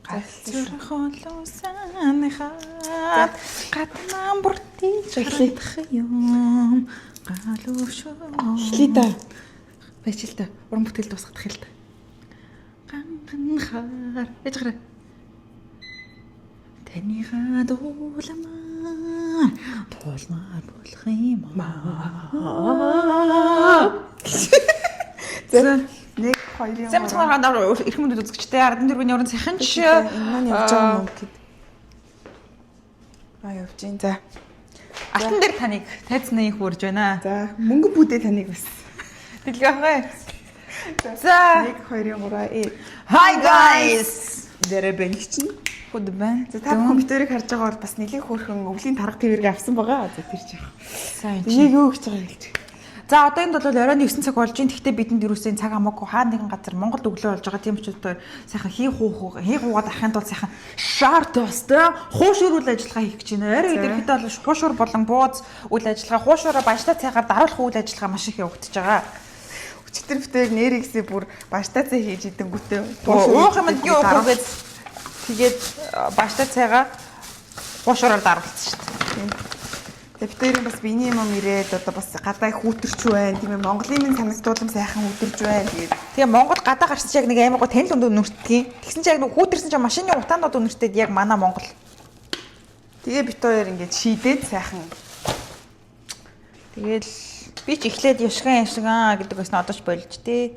Галзуурах холуусан хаад гаднаа бүртий жаглах юм галуушоо. Эхлэе да. Баяж л да. Уран бүтээл дуусгах хэл да. Ганхаар яж гараа. Танийгаа дууламаа туулмаар болох юм аа. За 1 2 Зам цагаар эрх мөндөд үзэгчтэй Ардын дөрвийн уран сайханч энэ явж байгаа юм гээд. Явж гин. За. Алтан дээр таныг тайцны их үрж байна. За мөнгө бүдээ таныг бас. Дэлгэхэ. За 1 2 3 Hi guys. Дэрэ бэнх чинь. Good байна. За та компьютерыг харж байгаа бол бас нэлээд хөөрхөн өвлийн тарга твэрэг авсан байгаа. За тэр чинь. Сайн Энийг юу гэж байгаа юм хэлж. За одоо энд бол оройн 9 цаг болж байна. Гэхдээ бидэнд юусэн цаг хамаагүй хаа нэгэн газар Монголд өглөө болж байгаа. Тийм ч одоо сайхан хуугаад арахын тулд сайхан шорт өстэй хуушуурал ажиллагаа хийх гэж байна. Арай идэвхтэй бол хуушуур болон бууз үйл ажиллагаа хуушуураа бааштай цайгаар даруулах үйл ажиллагаа маш их явагдаж байгаа. Өчтөр битээр нэрийгсээ бүр баштаа цай хийж идэнгүүтээ уух юмд юу ууггээд тэгээд бааштай цайгаа хуушуураар даруулсан шүү дээ. Тэгээ битээр бас биений юм ирээд одоо бас гадаа их хүүтэрч байна. Тийм ээ Монголын минь санагдуулам сайхан хүүтэрж байна. Тэгээ Монгол гадаа гарч яг нэг аймаг танил өндөө нүртгий. Тэгсэн чинь яг нэг хүүтэрсэн чинь машины утаанууд өнөртөд яг манай Монгол. Тэгээ бит хоёр ингэж шийдээд сайхан. Тэгэл би ч эхлээд яшган гэдэг байсан одоо ч болж тээ.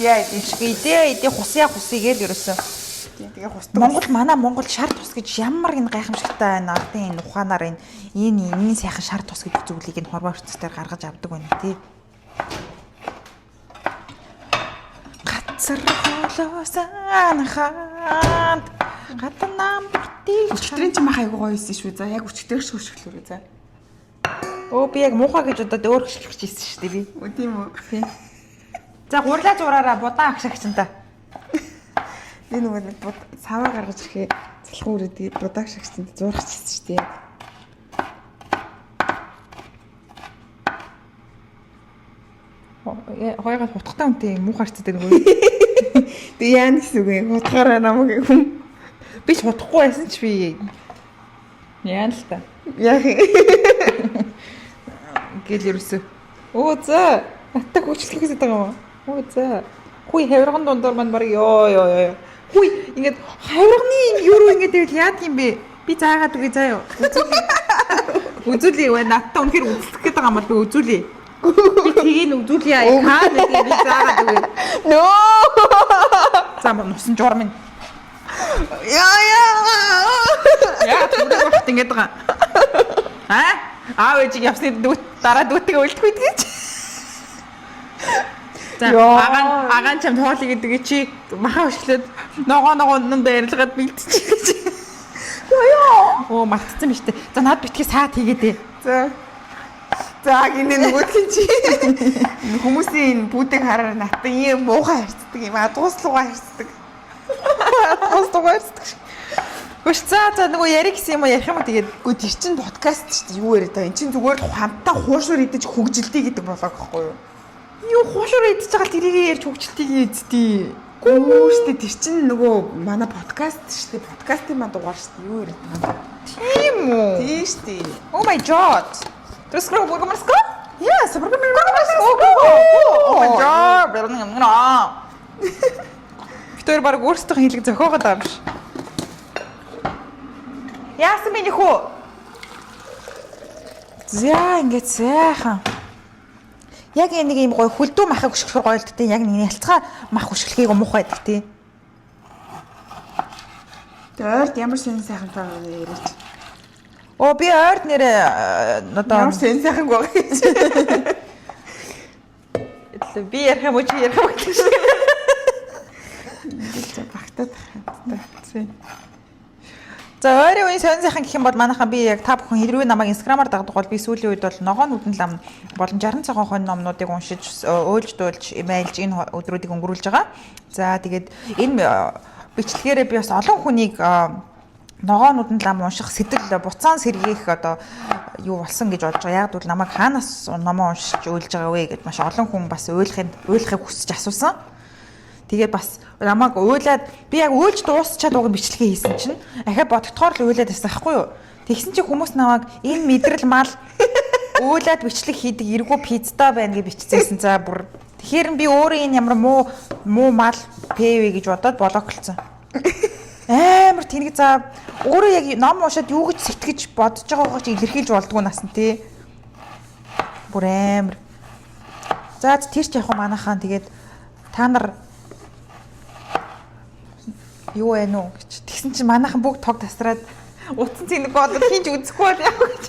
Идэ хусья гээл ерөөсөө. Тэгээ хустдаг. Манай Монгол шар тус гэж ямар энэ гайхамшигтай байна. Ардын энэ ухаанаар энэ сайхан шар тус гэдэг зүйлийг энэ хорвоо өрцөстээр гаргаж авдаг байна тий. Гацар холоосан хаан гаднаа бүртий. Өчтөрийн ч мах айгуу гоё юусэн шүү. За яг өчтөр хөшөглөөрөө за. Би яг муухай гэж одоо өөр хөшөглөж ийсэн шүү дээ би. Тийм үү. Тий. За гурлаа зураараа будаан агшаагчтай. Би нөгөө нэг саваа гаргаж ирэхээ залхуу үрээд будааг шагчсан зурах чийсэн шүү дээ. Хоёроо хутгатай үнтэй муу харцдаг нөгөө. Тэг яа гэсэн үг юм. Хутгаараа намайг хүм. Би ч хутгахгүй байсан ч би яа л та. Яах юм. Гэл ерөөсөө. За. Атаг хүчлэхээс байгаа юм. За. Хүй хавирган дундуур маань баг ёо. Хүй ингээд хавирганы юу руу ингээд ивэл яад юм бэ? Би заагаад үгүй заяа. Үзүүлээ надтай үнэхээр үзлэх гээд байгаа юм бол би үзүүлээ. Би тгийг үзүүлээ хаа нэг би заагаад үгүй. Нөө. За мусан жур минь. Яа түрээ багт ингээд байгаа. Аав ээжийг явсны дараа дүүтэйг үлдэхгүй гэж. За агаан чамд хоолыг гэдэг чи маха өшглөөд ногоо барилгаад бэлтчих гэж. Оо мартсан биз дээ. За над битгий саад хийгээд. За гинэ нөгөөдх чи хүмүүсийн бүдэг хараар натан ийм муухай харцдаг юм. Адгууслуугаа харцдаг. Хөш за нөгөө ярих гэсэн юм уу ярих юм тэгээд үгүй тэр чин подкаст шүү дээ. Юу яриад байгаа. Энд чин зүгээр хамтаа хуушуур идэж хөгжилтий гэдэг болоо гэхгүй юу? Юу хуушуур идэж байгаа тэрийг ярьж хөгжилтийг эздээ. Гүү штэ тэр чин нөгөө манай подкаст штэ. Подкастын маа дугаар штэ. Юу яриад байгаа. Тийм үү? Тийм штэ. Oh my god. Тэсгэр бүгмэрско? Yes, бүгмэрско. Oh my god. Бэрнэ. Битээр баг өөрсдөө хэлэг зохиогоод байгаа юм биш. Яасан бэ нөхөө? За ингээд сайхан. Яг нэг юм гоё хүлдүү махыг хөшгөх гоё л дээ. Яг нэг ялцгаа мах хөшгөлхийг муухай байдаг тий. Ойрд ямар сэн сайхан таа яриач. Би ойрд нэрээ одоо ямар сэн сайхан гоё. Би ярих юм уу чи ярих юм гэж. Ингээд багтаад таа. За ойрын үеийн сонь сайхан гэх юм бол манайхан би яг та бүхэн хэрвээ намайг инстаграмаар дагдаг бол би сүүлийн үед бол ногоон нүдэн лам болон 60 цагаан хонь номнуудыг уншиж ойлж имэйлж энэ өдрүүдийг өнгөрүүлж байгаа. За тэгээд энэ бичлэгээрээ би бас олон хүнийг ногоон нүдэн лам унших сэтэл буцаан сэргийх одоо юу болсон гэж бодож байгаа. Яг бол намайг хаанаас номоо уншиж ойлж байгаа вэ гэд маш олон хүн бас ойлгохыг хүсэж асуусан. Тэгээд бас намайг уйлаад би яг уйлж дуусчаад уг бичлэгээ хийсэн чинь ахаа бодогдохоор л уйлаад байсан байхгүй юу. Тэгсэн чинь хүмүүс намайг энэ мэдрэл мал уйлаад бичлэг хийдэг эргүү пиццаа байна гэж биччихсэн. За бүр тэгэхээр би өөрөө энэ ямар муу мал ПВ гэж бодоод блоклцсон. Амар тэнэг за өөрөө яг ном уушаад юу гэж сэтгэж бодож байгаагаа чи илэрхийлж болдгоо насан тий. Бүр амар. За тэр ч яг манайхаа тэгээд та нар юу вэ нүү гэж. Тэгсэн чинь манайхан бүгд тог тасраад утсан цэник болоод хинж үзэхгүй бол яах гэж.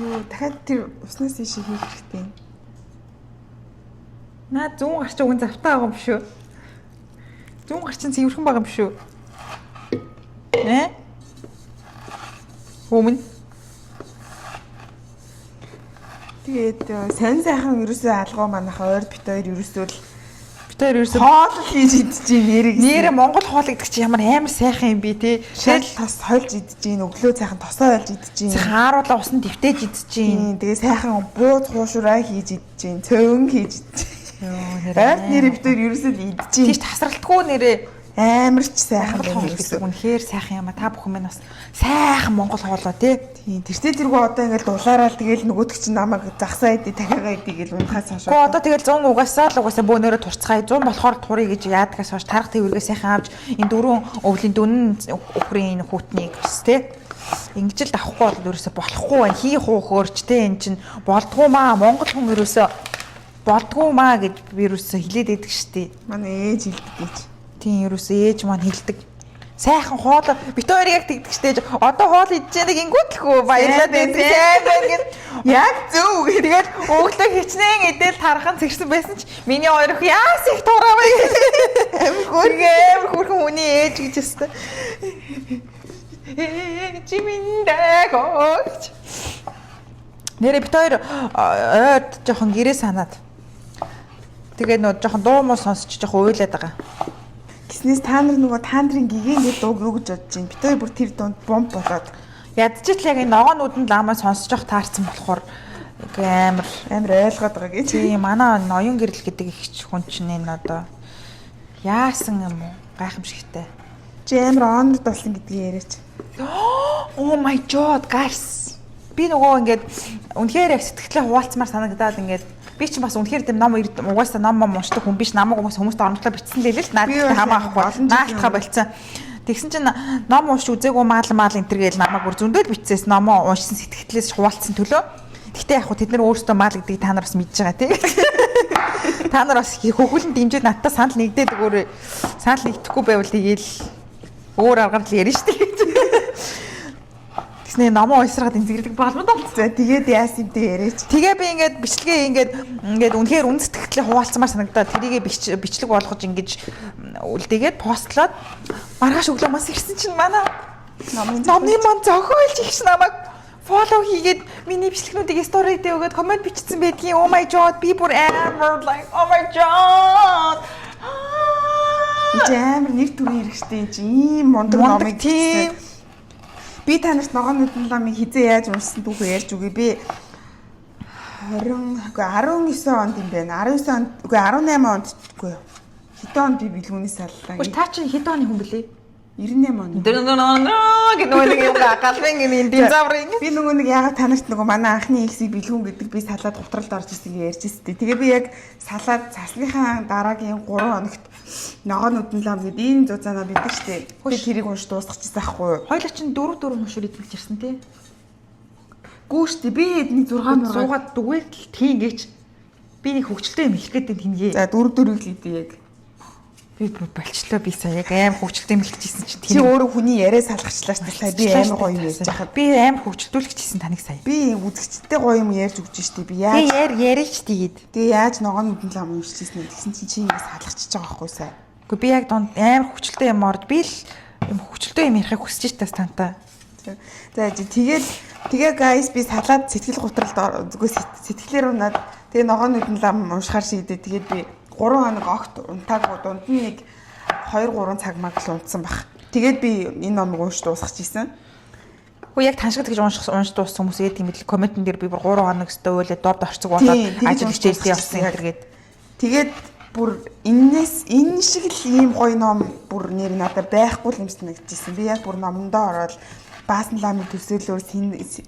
Юу дахиад тэр уснаас ийш хийх хэрэгтэй. Наа зүүн гарч уг завтаа байгаа юм биш үү? Зүүн гарч цэвэрхэн байгаа юм биш үү? Өмнө тэгээд сонь сайхан ерөөсөө алгуу манайхаа ойр бит хоёр ерөөсөө хоол хийж идэж нэрийг нэрэ Монгол хоол гэдэг чи ямар амар сайхан юм бэ те. шал тос хольж идэж өглөө сайхан тосоо хольж идэж хааруулаа усан дэвтэж идэж тэгээ сайхан бууз хуушураа хийж идэж цөөн хийж идэж ойр нэрээ бит хоёр ерөөсөө идэж тийш тасралтгүй нэрээ амарч сайхан хоол гэдэг үнэхээр сайхан юм а та бүхэн минь бас сайхан Монгол хоолоо те. Тийм тэртээ зэрэгөө одоо ингээл дулаараа тэгэл нөгөөдөг чинь намайг загсаа идэв дахиагаа идэв гэл унахаас хойш. Гэхдээ одоо тэгэл 100 угаасаа бөөнөрөө турцгаая 100 болохоор турыг гэж яадгаас хойш тарах тээвэргээ сайхан авч энэ дөрвөн өвлийн дүнэн өхрийн энэ хүүтнийг бас те. Ингэж л авахгүй бол ерөөсө болохгүй байна. Хий хуухөөрч те эн чинь болдгоо маа Монгол хүн ерөөсө болдгоо маа гэж би ерөөсө хэлээд байдаг штий. Манай ээж хэлдэг гэж. Тийм ерөөсөө ээж маань хэлдэг. Сайхан хоол бит хоёр яг тэгдэг штэ. Одоо хоол идэж байгааг ингүүтлэхүү баярлаад байна. Сайн байна гэд яг зөв. Тэгээд өглөө хичнээн идэл тархан цэгсэн байсан ч миний хоёр их яас их тураа бай. Амир хөргөн хүний ээж гэж өстө. Чимэндэгөөч. Нэрэ бит хоёр ойд жоохон гэрээ санаад. Тэгээд нөө жоохон дуу муу сонсч жоохон уйлаад байгаа. Гиснээс та нар нөгөө та нарын гигийн гээд дууг юу гэж бодож байна? Бид хоёр бүр тэр дунд бомб болоод ядчил яг энэ ногоонууд нь ламаа сонсож явах таарсан болохоор амар ойлгоод байгаа гэж. Тийм манай ноён гэрэл гэдэг их хүн чинь энэ одоо яасан юм уу? Гайхамшигтай. Чи амар онорд болсон гэдгийг яриач. Oh my god guys. Би нөгөө ингээд үнэхээр яг сэтгэлээ хуваалцмаар санагдаад ингээд би ч бас үнэхээр тийм ном угаасаа ном уншдаг хүн биш намайг хүмүүст оромжлоо бичсэн л л наадтай хамаахгүй наалтхаа болцсон. Тэгсэн чинь ном унш үзээгүй маал энэ төр гээл намайг бүр зөндөөл бичсээс номоо уншсан сэтгэлээс хуваалцсан төлөө. Гэхдээ яг хөө тэд нар өөрсдөө маал гэдгийг та нар бас мэдж байгаа тий. Та нар бас хөвгөлн дэмжиж надтай санал нэгдээд өгөөрэй. Санал нэгдэхгүй байвал тэгээл өөр аргаар л ярина шүү дээ. Тэгснэ номоо уншраад энэ зэрэг боломж болцсон. Тэгээд яасан юм те яриач. Тэгээ би ингээд бичлэгээ ингээд үнэхээр үн сэтгэлээ хуваалцмаар санагдаад тэрийгэ бичлэг болгож ингэж үлдээгээд постлоод маргааш өглөө мас ирсэн чинь манай номны ман зохиолч ихш намайг фоллоу хийгээд миний бичлэгнүүдийг стори дээр өгөөд комент бичсэн байдгийн oh my god би бүр амар like oh my god амар нэр төрийн хэрэгтэй юм чи ийм мундаг номыг тийм. Би танарт ногоонуудын ламыг хизээ яаж уншсан түүхээ ярьж үгүй. Би 19 онд юм байна. 19 онд үгүй 18 онд үгүй. Хэдэн онд би бэлгүүнээс саллаа. Та чинь хэдэн оны хүн блэ? 98 онд. Гэдэг нэг юм галбын энэ динозаврын. Би нөгөө нэг яагаад танарт нөгөө манай анхны ихсийг бэлгүүн гэдэг би салаад гутралд орж ирсэн гэж ярьж ирсэн. Тэгээ би яг салаад цасныхаа дараагийн 3 хоногт ногоонуудын лам гэдэг энэ зузаанаа бидэг штеп. Би тэрийг унш дуусгачихсан байхгүй юу? Хойлоо чинь 4 уншуур идэлж ирсэн тий. Гүү штеп би нэг 6 суугаад дүгээд л тийм гэж би нэг хөвчлөлтэй юм хэлэх гээд тэнгээ. За 4 л идэв яг. Би болчлоо би сая яг аим хөвчлөлтэй мэлчихсэн чинь тийм. Чи өөрөө хүний яриа салгачлаа шүү дээ. Би амар гоё юм ярьж байхад. Би амар хөвчлөлтүүлчихсэн таныг сая. Би үзэгчтэй гоё юм ярьж өгч штеп. Би яаж яриач тийгээд. Тэгээ яаж ногоонуудын лам уншижсэн юм гэсэн чинь чи ингэ салгачиж байгаа байхгүй сая. Гэхдээ би яг дунд амар хөвчлөлтэй юм орд би л юм хөвчлөлтэй юм ярихыг хүсэж тас тантай. За тэгээ guys би салаад сэтгэл гутралд зүгээр сэтгэлээр унаад тэгээ ногоонуудын лам уншихаар шийдээ. Тэгээд би 3 хоног огт унтаагүй дунд нь нэг 2-3 цаг маг л унтсан баг. Тэгээд би энэ номыг унш дуусгачихсан. Хөө яг таншигт гэж унш дууссан хүмүүс яд юм бэл комментэн дээр би бүр 3 хоног өстөө өөлөө дорд орцог болоод ажил хичээлдээ явсан гэдэг. Тэгээд бүр энэ шиг л ийм гоё ном бүр нэр надад байхгүй юм санагдчихсэн. Би яг бүр номондоо ороод Баасан ламын төсөөлөөр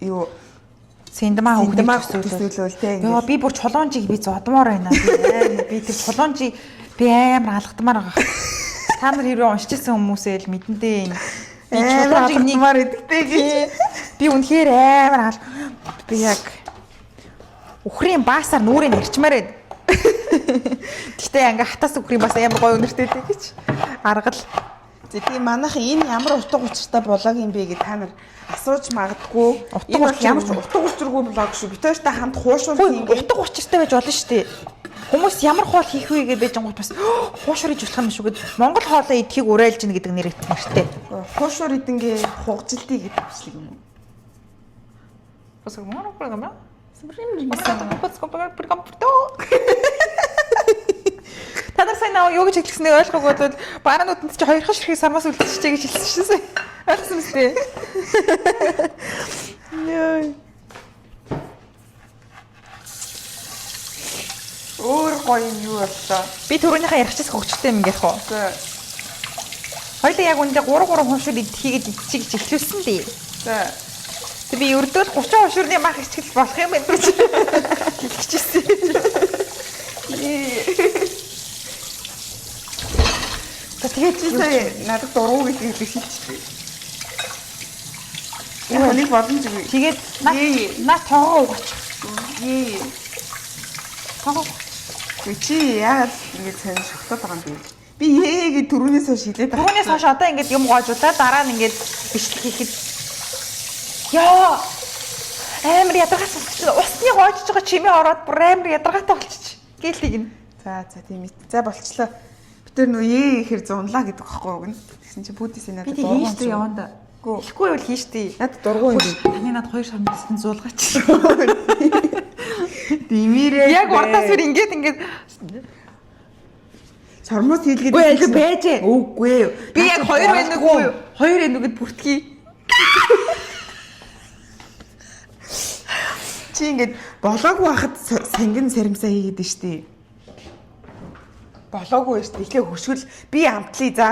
юу Сэндмаа хөдөлмөр хөвгөл төсөөлөл те Яа би бүр чулуунжийг би зодмоор байна. Би тэр чулуунжийг би амар алгадмаар байгаа. Та нар хэрвээ уншижсэн хүмүүсээ л мэдэндээ энэ би чулуунжийг нэгмаар идэгтэй гэж би үнэхээр амар би яг үхрийн баасаар нүрийг нэрчмээр байд. Гэхдээ ингээ хатаас үхрийн баас амар гоё өнөртэй гэж аргал. Тэгээ манайх энэ ямар утга учиртай болоог юм бэ гэж та нар асууж магадгүй. Утга ямар ч утга учиргүй блог шүү. Би таартай хамт хуушуул хийгээ. Утга учиртай байж болно шүү дээ. Хүмүүс ямар хоол хийх вэ гэж байж гот бас хуушур хийж болох юм шүү гэд Монгол хоолоо идэхийг уриалж гин гэдэг нэр нэртэй. Хуушур идэнгээ хугжилтий гэдэг бичлэг юм уу? Бас мөн програм. Та нар сайн наа юу гэж хэлснээ ойлгоогүй бол бараануудад чи хоёр хаш хэрэг сармаас үлдчихжээ гэж хэлсэн шээ. Ойлгосон мэт ээ. Яа. Өөр гоё юм юу боллоо. Би түрүүнийхээ ярихчаас хөгжөлтэй юм ярих уу? Хоёул яг үндэ 3 хуушур хийгээд идчихье гэж хэлсэн дээ. За. Тэг би өрдөөл 30 хуушурны мах ичгэл болох юм байна гэж хэлчихсэн. Тэгээд чи сая надад дургу гэдгийг би хэлчихлээ. Энэ нэг боломжгүй. Тэгээд наа тоогоо угаачих. Тоогоо. Чи яагаад ингэ сайн шогтоод байгаа юм бэ? Би гээд түрүүнээс хойш хилээд байгаа. Түрүүнээс хойш одоо ингэ юм гоожуулаа дараа нь ингэ бичлэг хийхэд яа амар ядаргаас усны гоожж байгаа чимээ ороод бүр амар ядаргаатай болчих. Гэлтийг нь. За тийм ээ. За болчлоо. Тэр нөө гэхэр зунлаа гэдэг байхгүй юу гэн. Тэгсэн чи буддис надад дургуун. Би хийштэй яванда. Хэлэхгүй бол хийштэй. Надад дургуун юм. Таны надад 2 сар мэдсэн зуулгаач. Димирээ. Яг урдаас бүр ингээд сармус хийлгээд үгүй байж. Үгүй. Би яг 2 байна уу? 2 энүүгэд бүртгий. Чи ингээд болоогүй хахад сангин саримсаа хийгээд нь штий. Болоогүй шүү дээ. Ихлэ хөшгөл би амтлаа за.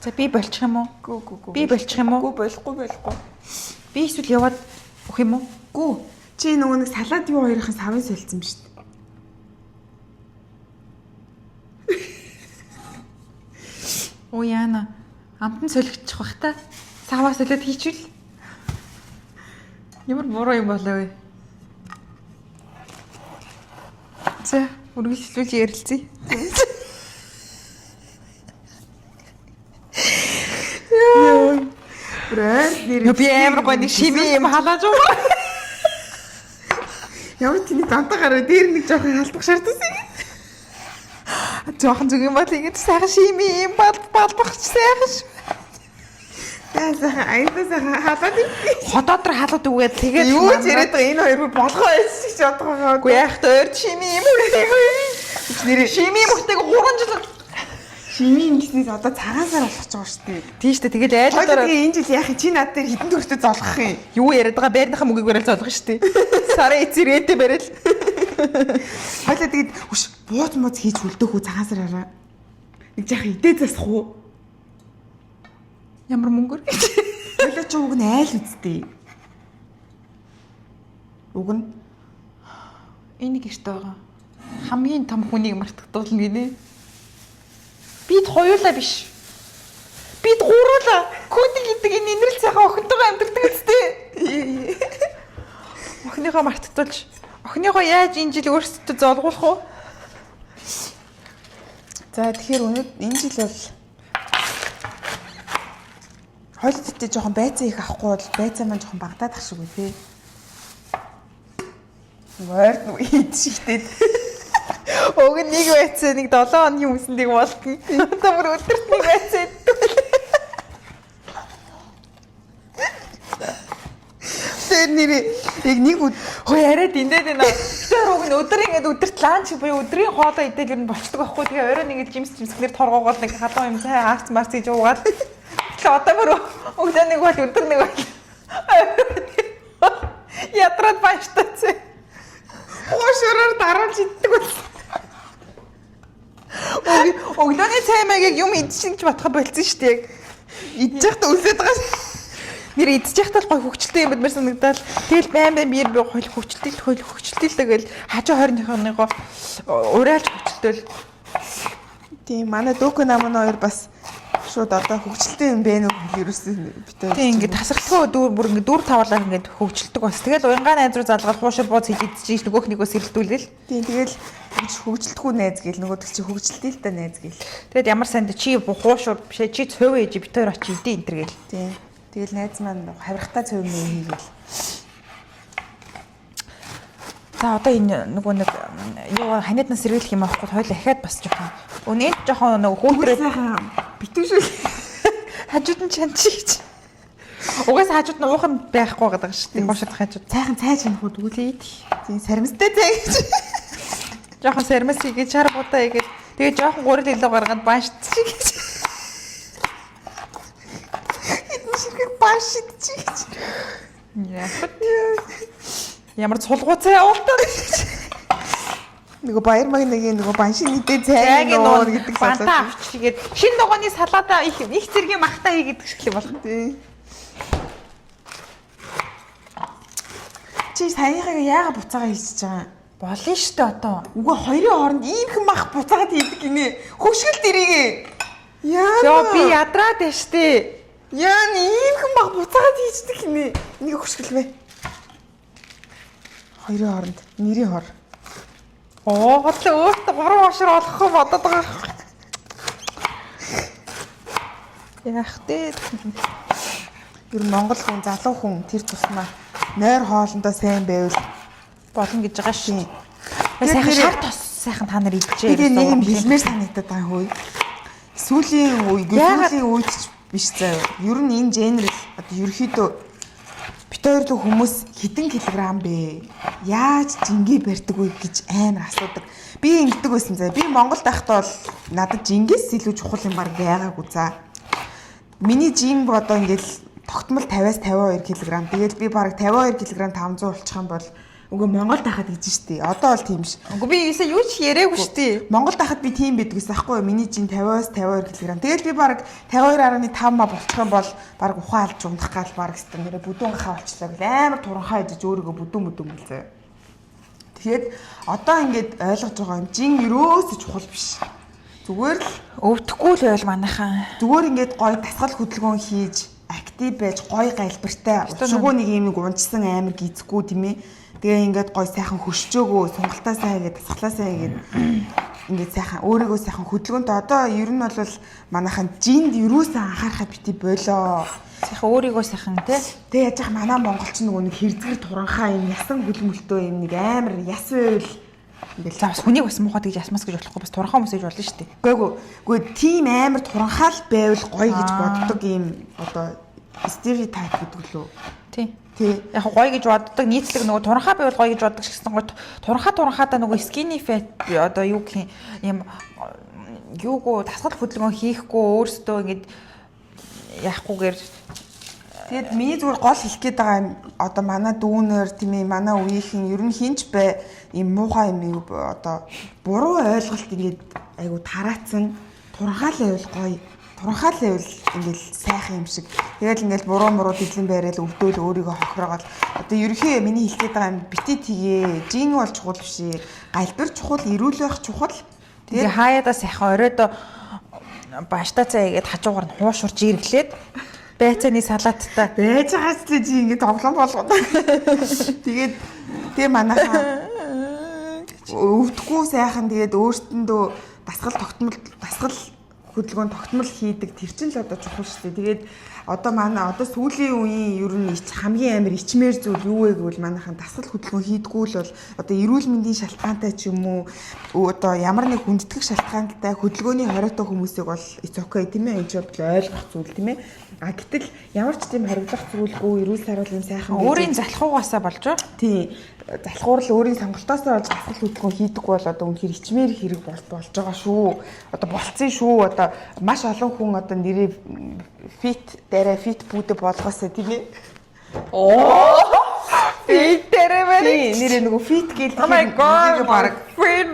За би болчих юм уу? Гүү. Би болчих юм уу? Гүү болохгүй. Би эсвэл яваад өгөх юм уу? Гүү. Чи нөгөө нэг салаад юу хоёрын савын солилцсон ба шүү дээ. Оо яана. Амтан солигдчих бах та. Саваа солиод хийчихвэл. Ямар буруу юм болоо вэ? За, үргэлжлүүлж ярилцъя. Яа. Брэд би амар гоё нэг шими юм халааж байгаа. Ямар тийний дантаа гараа дээр нэг жоохон халдах шаардсан. Жоохон зүг юм бол ингэж сайхан шими юм балбах сайхан шүү. Яасан айдасаа халаад юм. Хотоодор халаад үгээд тэгээд юу ч яриад байгаа энэ хоёр болгоо байсан гэж бодох байгаа. Үгүй яах тээр шими юм үү? Нэр шими мөхтэйг 3 жил шимийн гиснээс одоо цагаан сар болох ч байгаа шүү дээ. Тийм шүү дээ. Тэгэл айлуудаараа тэгээ энэ жил яах юм? Чи над дээр хитэн төртөд золгох юм. Юу яриад байгаа байрныхаа мөгийг барайл золгох шүү дээ. Сарын эцэрээтэ барайл. Хойлоо тэгээд хүш бууз моц хийж үлдээх үү цагаан сараараа. Нэг жаахан идээ засах уу? Ямар мөнгөөр? Хойлоо ч уг нь айл үсттэй. Уг нь энийг гэртээ байгаа. Хамгийн том хүнийг мартагдуулна гинэ. Бид хоёулаа биш. Бид гуруулаа. Кодинг гэдэг энэ инрэл цайхан охинтойгоо амьдэрдэг үстэй. Охиныхоо мартагдуулж. Охиныхоо яаж энэ жил өөрсдөө золгуулах вэ? За тэгэхээр энэ жил бол хойлттой жоохон байцаа их авахгүй бол байцаа маань жоохон багтаад ах шиг үү те. Вард нү идчихтэй. Уг нь нэг байцаа нэг 7 хоногийн үсэндийг болтно. Одоо бүр өдөрт нэг байцаа иддэг. Тэр нэр яг нэг хөө яриад инээд байна. Тэр уг нь өдөр ингээд өдөрт ланч буюу өдрийн хоолоо идэл ер нь болчдөг байхгүй. Тэгээ орой нэг жимсгнэр торгоогоод нэг халуун юм цай аарц марц гэж уугаад. Тэгээ одоо бүр өглөө нэг бол өдөр нэг бол. Ятраад баштац. Хуушраар даруулж иддэг байсан. Өглөөний цай маягийг юм идчихэж батхаа болцсон шүү дээ. Идж байхдаа үлдээд байгаа. Нэр идэж байхдаа гой хөвгчлээ юм баймар санагдаад тэгэл байн биер би гой хөвгчлээ тэгэл хажуу хойрныхоо уриалж хөвчлөөл. Тийм манай дөөкөө намын хоёр бас шууд одоо хөвгчлээ юм бэ нүү ерөөсөө битээ. Тийм ингээд тасралтгүй бүр ингээд дүр тавлаар ингээд хөвгчлдэг бас. Тэгэл уянгаа найз руу залгаад хуушир бууз хилэдэж нөгөөх нэгөө сэрэлдүүлгээл. Тийм тэгэл хөвгчлэхгүй найз гээл нөгөөд чи хөвгчлээ л та найз гээл. Тэгэд ямар санд чи хуушур бишээ чи цөв ээж битээр очи идэ энэ төр гээл. Тийм. Тэгэл найз маань хавирхтаа цөв мэй хийгээл. За одоо энэ нөгөө нэг юу ханиаднаас сэргийлэх юм аахгүй хоёул ахаад бас жоохон. Өнөөд жоохон нөгөө хүүтрээ сайхан битүү шүү. хажууд нь чанчиж. Угаасаа хажууд нь уухан байхгүй байгаа шүү дээ. Хуушрах хажууд. Сайхан цай чинхүүд үлээд. Тийм саримстай цай гэж. Жоохон сармас хийгээд чар будаа хийгээд тэгээ жоохон гурил илүү гаргаад баашдчих гэж. Хэдэн ширхэг баашдчих гэж. Ямар цулгууцаа явуултаа. Нөгөө баяр магнагийн нөгөө баншин нийтээ цайг нуур гэдэг бантаа авч тэгээд шин дугооны салаада их зэргийн махтаа хийгээд гэх юм болох. Тийм. Чи саяхаа яага буцаага хийчихэж байгаа юм? Болно шүү дээ одоо. Үгүй хоёрын хооронд иймхэн мах буцаагаад хийдэг гинэ. Хөвшгөл дэрийгээ. Яа би ядраад байна штэ. Яа иймхэн мах буцаагаад хийдэг гинэ. Энийг хөвшгөл бэ. Хоёрын хооронд нэрийн хор. Оо готлоо өөртөө 3 хошор олох бодоод байгаа. Яах вэ? Ер нь Монгол хүн залуу хүн тэр тусмаа нойр хоолндоо сайн байвал болно гэж байгаа шүү. Сайхан шар тос сайхан та нар идчихээ. Тэгээ нэг юм бэлмээр санагдаад байгаа хөөе. Сүүлийн үед ч биш заяа. Ер нь энэ генер одоо ерөөхдөө бит хоёр хүмүүс хэдэн килограмм бэ? Яаж жингээ барьдаг вэ гэж амар асуудаг. Би ингэдэг байсан заяа. Би Монголд байхдаа бол надад жингээс илүү чухал юм баг байгаагүй за. Миний жин одоо ингээл тогтмол 50-аас 52 кг. Тэгэл би баг 52 кг 500 болчих юм бол үгүй Монголд байхад гэж штий. Одоо бол тийм ш. Үгүй би ийсээ юу ч яриаггүй штий. Монголд байхад би тийм байдаг гэсэн аахгүй юу? Миний жин 50-аас 52 кг. Тэгэл би баг 52.5 ма болчих юм бол баг ухаан алж унах гал баг гэсэн нэрэ бүдүүн гахаа болчлаа гэл амар туранхаа идэж өөрийгөө бүдүүн гэлзээ. Тэгээд одоо ингээд ойлгож байгаа юм. Жин ерөөсөө чухал биш. Зүгээр л өвдөхгүй л байл манайхан. Зүгээр ингээд гоё дасгал хөдөлгөөн хийж актив байж гоё галбиртай. Учиргүй нэг юм унцсан амар гизэхгүй тийм ээ. Тэгээ ингээд гоё сайхан хөшчөөгөө сунгалтаа сайн хийгээд дасгалаа сайн хийгээд ингээд сайхан өөрийгөө сайхан хөдөлгөөнтэй одоо ер нь бол манайхан жинд юусаа анхаарахад бити болоо. Сайхан өөрийгөө сайхан тий. Тэгээ яаж яах манай монголч нөгөө нэг хэрзгэр туранхаа юм ясан хөлмөлтөө юм нэг амар яс байвал ингээл за бас хүнийг бас муухай гэж ясмас гэж болохгүй бас туранхаа хүмүүс гэж болно шүү дээ. Үгүй тийм амар туранхаал байвал гоё гэж боддог юм одоо стереотип гэдэг лөө. Тий. Тий. Яг гоё гэж боддог нийтлэг нөгөө туранхаа байвал гоё гэж боддог гэсэн гот туранхаатаа нөгөө skinny fat одоо юу гэх юм юугоо дасгал хөдөлгөөн хийхгүй өөрсдөө ингэж яахгүйгээр тэгээд миний зүгээр гол хэлэх гээд байгаа юм одоо манай дүүнер тийм ээ манай үеийнхэн ер нь хинч бай юм муухай юм одоо буруу ойлголт ингэж айгу тараацсан туранхаал байвал гоё туранхаал байвал ингээл сайхан юм шиг тэгэл ингээл буруу дэглэн байрал өвдөөл өөрийгөө хохироогоод одоо ерөнхий миний хэлэх гээд байгаа юм бити тгээ жин бол чухал биш галбир чухал эрүүл байх чухал тэгээ хаяадаа сайхан оройдоо бааштай цаа игээд хажуугаар нь хуушурж ирэглээд байцааны салааттай байж байгаач л чи ингэ тоглоом болгоод. Тэгээд тэгээ манайхаа өвдөхгүй сайхан тэгээд өөртөндөө дасгал хөдөлгөөн тогтмол хийдэг тэр чинь л одоо чухал шүү дээ. Тэгээд одоо манай одоо сүүлийн үеийн ер нь хамгийн амар ичмээр зүйл юу вэ гэвэл манайхан дасгал хөдөлгөөн хийдгүү л бол одоо эрүүл мэндийн шалтгаантай ч юм уу одоо ямар нэг хүндэтгэх шалтгаантай хөдөлгөөний хориотой хүмүүсийг бол it's okay тийм ээ энэ ч ойлгох зүйл тийм ээ. А гэтэл ямар ч тийм хариуцлах зүйлгүй эрүүл сайрал юм сайхан өөрийн залхуугаасаа болж байна. Тийм. Залхуур л өөрийн сонголтоосоо олж дасгал хөдөлгөөн хийдэг бол одоо үнэхээр ичмээр хэрэг болж байгаа шүү. Одоо болцсон шүү. Одоо маш олон хүн одоо нэрээ fit дээрээ fit бүдэ болгоосоо тийм ээ. Оо. Feet дээр байна. Нэрээ нөгөө feet гээл Oh my god. баг Feet.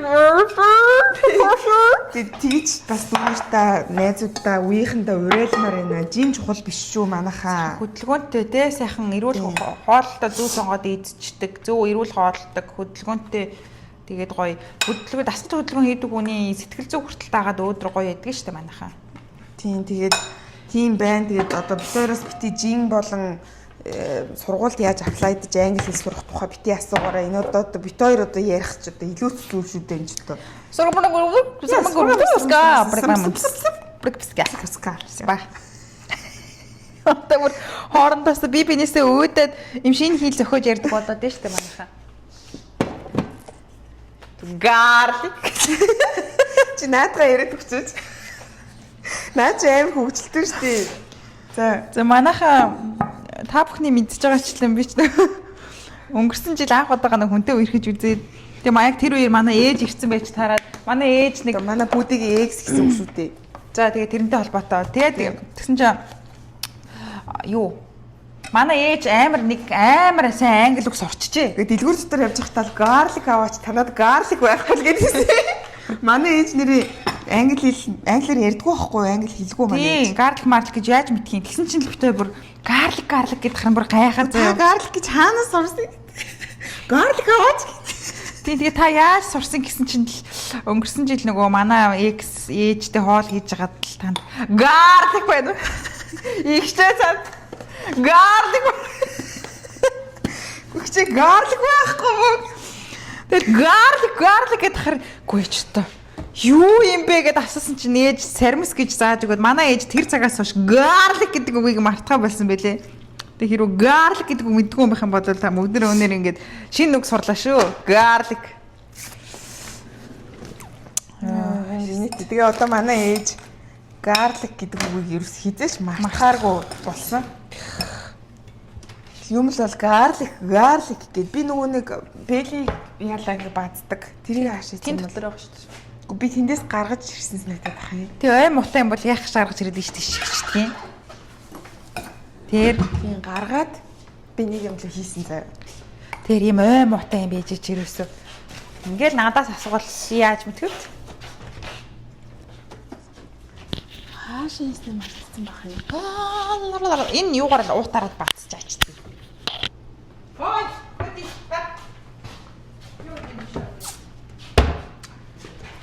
тэгж бас дүүжтэй найзуудаа үеийнхэндээ уриалмаар байна. Жим чухал биш шүү манайхаа. Хөдөлгөөнтэй те сайхан эрүүл хоолтой зүү сонгоод идчихдэг. Зөв эрүүл хоолдог хөдөлгөөнтэй тэгээд гоё хөдөлгөөн дасгалж хөдөлгөөн хийдэг хүний сэтгэл зүй хүртэл дагаад өөдрө гоё яддаг штэ манайхаа. Тийм тэгээд тийм байна. Тэгээд одоо битээрээс бити жин болон сургуульд яаж аплайдж англи хэл сурах тухай бити асуугаараа энэ одоо бит хоёр одоо ярих ч одоо илүү зүйл шүү дээ энэ ч одоо. Одоо хоорондоос би бинээсээ өөдөд юм шинэ хэл зөхөж ярьдаг болоод дээ штэ манайхаа. Garlic. Чи наадгаа яриад өгчөөч. Наа чи аим хөвгөлтэй штэ. За манайхаа та бүхний мэдчихэж байгаачлан би ч өнгөрсөн жил анх удаага нэг хүнтэй үерхэж үзээд тэгээ маяг тэр үеэр манай ээж ирсэн байж таараад манай ээж нэг манай бүдгийн экс гэсэн үг шүү дээ. За тэгээ тэрнтэй холбоотой. Тэгээд тэгсэн чинь юу манай ээж амар сайн англи үг сурчжээ. Тэгээд дэлгүүр дотор явж байхдаа garlic аваач танад garlic байхгүй л гэдэгсэн. Манай ээж нэрээ англиар ярьдгүй байхгүй англи хэлгүй манай. Тийм, garlic гэж яаж мэдхийн. Тэгсэн чинь л битээ бүр garlic гэдэг харин бүр гайхаад заяа. Garlic гэж хаанаас сурсан? Garlic аваач. Тийм тэгээ та яаж сурсан гэсэн чинь л өнгөрсөн жил нөгөө манай экс ээжтэй хоол хийж байгаад л танд garlic байна. Ихтэй цаад garlic. Үхчээ garlic байхгүй мөн. Тэгээд garlic гэдэг харин гүйч та. Юу юм бэ гэдээ асуусан чинь ээж сармис гэж зааж өгөөд манай ээж тэр цагаас хойш garlic гэдэг үгийг мартгаа болсон байлээ. Тэг хэрэг garlic гэдэг үг мэдгүй юм байх юм бол та мөгдөр өнөр ингээд шинэ үг сурлаа шүү. Garlic. Тэгээ одоо манай ээж garlic гэдэг үгийг ерөөс хизээш мартахааргүй болсон. Юм л бол garlic гэд би нөгөө нэг бели яалаа ингэ баацдаг. Тэрийг хаашаа тийм дотор байгаа шүү дээ. Би тэндээс гаргаж ирсэн санагдаад байна. Тэг ой муутай юм бол яах гэж гаргаж ирээд нь шүү дээ. Тэр гаргаад би нэг юм л хийсэн заяа. Тэр юм ой муутай юм байж ч ерөөсөө. Ингээл надаас асуувал яаж мэдвэ? Хаашаа хийсэн мартсан бах юм. Энэ юугаар л уутараад бацж аачдаг. Ой,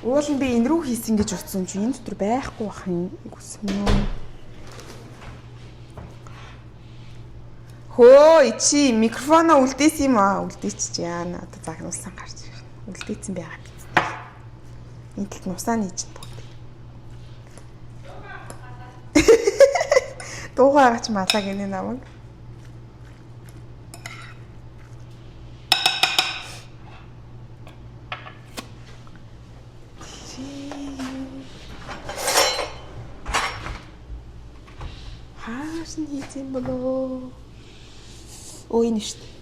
уул нь би энэ рүү хийсэн гэж утсан чи энэ дотор байхгүй бах юм. Үгүй. Хөөе чи микрофоноо үлдээсэн юм аа? Үлдээчих яана. Одоо загнуулсан гарч ирнэ. Үлдээсэн байгаа биз дээ. Энэ талд нусаа нээж бүгд. Дуугаагач малаа гинэ намайг. Хаашаа хийсэн болоо? Ой энэ шүү дээ.